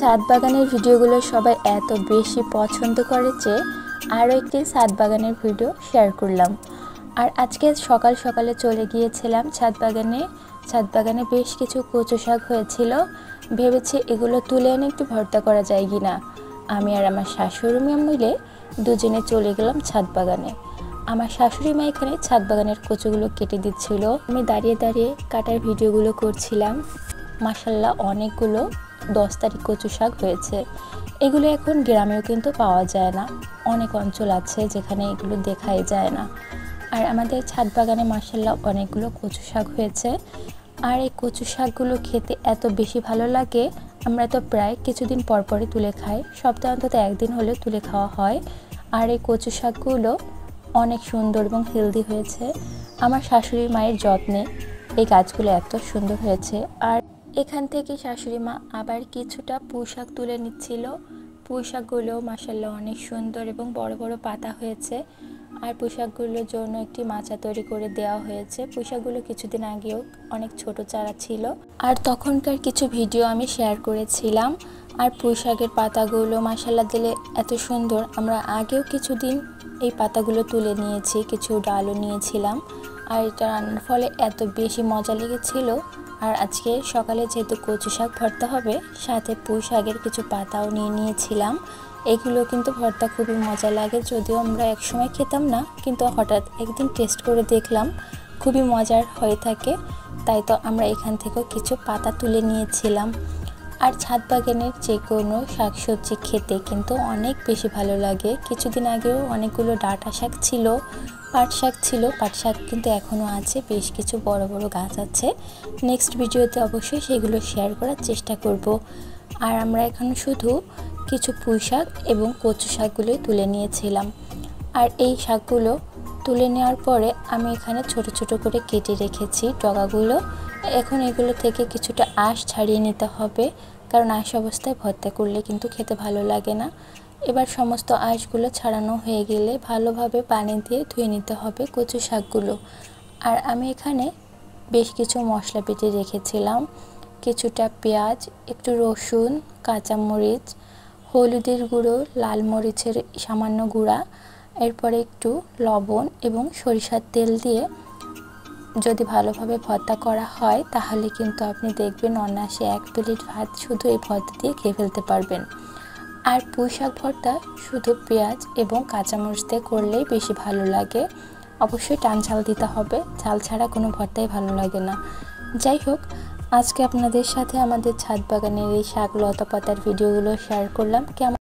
ছাদ বাগানের ভিডিওগুলো সবাই এত বেশি পছন্দ করে যে আরও একটি ছাদ বাগানের ভিডিও শেয়ার করলাম। আর আজকে সকাল সকালে চলে গিয়েছিলাম ছাদ বাগানে বেশ কিছু কচু শাক হয়েছিল। ভেবেছি এগুলো তুলে এনে একটু ভর্তা করা যায় কিনা। আমি আর আমার শাশুড়ি মা মিলে দুজনে চলে গেলাম ছাদ বাগানে। আমার শাশুড়ি মা এখানে ছাদ বাগানের কচুগুলো কেটে দিচ্ছিল, আমি দাঁড়িয়ে দাঁড়িয়ে কাটার ভিডিওগুলো করছিলাম। মাশাআল্লাহ অনেকগুলো 10 তারিখ কচু শাক হয়েছে। এগুলো এখন গ্রামেও কিন্তু পাওয়া যায় না, অনেক অঞ্চল আছে যেখানে এগুলো দেখাই যায় না। আর আমাদের ছাদ বাগানে মাশাআল্লাহ অনেকগুলো কচু শাক হয়েছে। আর এই কচু শাকগুলো খেতে এত বেশি ভালো লাগে, আমরা তো প্রায় কিছুদিন পর পরই তুলে খাই, সপ্তাহে অন্তত একদিন হলে তুলে খাওয়া হয়। আর এই কচু শাকগুলো অনেক সুন্দর এবং হেলদি হয়েছে। আমার শাশুড়ি মায়ের যত্নে এই গাছগুলো এত সুন্দর হয়েছে। আর এখান থেকে শাশুড়ি মা আবার কিছুটা পুঁই শাক তুলে নিচ্ছিল। পুঁই শাকগুলো মাশাআল্লাহ অনেক সুন্দর এবং বড় বড় পাতা হয়েছে। আর পুঁই শাকগুলোর জন্য একটি মাচা তৈরি করে দেওয়া হয়েছে। পুঁই শাকগুলো কিছুদিন আগেও অনেক ছোট চারা ছিল, আর তখনকার কিছু ভিডিও আমি শেয়ার করেছিলাম। আর পুঁই শাকের পাতাগুলো মাশাআল্লাহ দিলে এত সুন্দর, আমরা আগেও কিছুদিন এই পাতাগুলো তুলে নিয়েছি, কিছু ডালও নিয়েছিলাম। আর এটা রান্নার ফলে এত বেশি মজা লেগেছিল। আর আজকে সকালে যেহেতু কচু শাক ভর্তা হবে, সাথে পুঁই শাকের কিছু পাতাও নিয়ে নিয়েছিলাম। এগুলো কিন্তু ভর্তা খুবই মজা লাগে, যদিও আমরা একসময় খেতাম না, কিন্তু হঠাৎ একদিন টেস্ট করে দেখলাম খুবই মজার হয়ে থাকে। তাই তো আমরা এখান থেকেও কিছু পাতা তুলে নিয়েছিলাম। আর ছাদ বাগানের যে কোনো শাকসবজি খেতে কিন্তু অনেক বেশি ভালো লাগে। কিছুদিন আগেও অনেকগুলো ডাঁটা শাক ছিল, পাট শাক ছিল। পাট শাক কিন্তু এখনও আছে, বেশ কিছু বড় বড় গাছ আছে। নেক্সট ভিডিওতে অবশ্যই সেগুলো শেয়ার করার চেষ্টা করব। আর আমরা এখন শুধু কিছু পুঁই শাক এবং কচু শাকগুলো তুলে নিয়েছিলাম। আর এই শাকগুলো তুলে নেওয়ার পরে আমি এখানে ছোট ছোট করে কেটে রেখেছি ডগাগুলো। এখন এগুলো থেকে কিছুটা আঁশ ছাড়িয়ে নিতে হবে, কারণ আঁশ অবস্থায় ভর্তা করলে কিন্তু খেতে ভালো লাগে না। এবার সমস্ত আঁশগুলো ছাড়ানো হয়ে গেলে ভালোভাবে পানি দিয়ে ধুয়ে নিতে হবে কচু শাকগুলো। আর আমি এখানে বেশ কিছু মশলা বেটে রেখেছিলাম, কিছুটা পেঁয়াজ, একটু রসুন, কাঁচামরিচ, হলুদের গুঁড়ো, লাল মরিচের সামান্য গুঁড়া, এরপরে একটু লবণ এবং সরিষার তেল দিয়ে যদি ভালোভাবে ভর্তা করা হয়, তাহলে কিন্তু আপনি দেখবেন অনায়াসে 1 প্লেট ভাত শুধু এই ভর্তা দিয়ে খেয়ে ফেলতে পারবেন। আর পুঁই শাক ভর্তা শুধু পেঁয়াজ এবং কাঁচামরিচ দিয়ে করলেই বেশি ভালো লাগে। অবশ্যই টান ঝাল দিতে হবে, ঝাল ছাড়া কোনো ভর্তাই ভালো লাগে না। যাই হোক, আজকে আপনাদের সাথে আমাদের ছাদ বাগানের এই শাক লতা পাতার ভিডিওগুলো শেয়ার করলাম। কেমন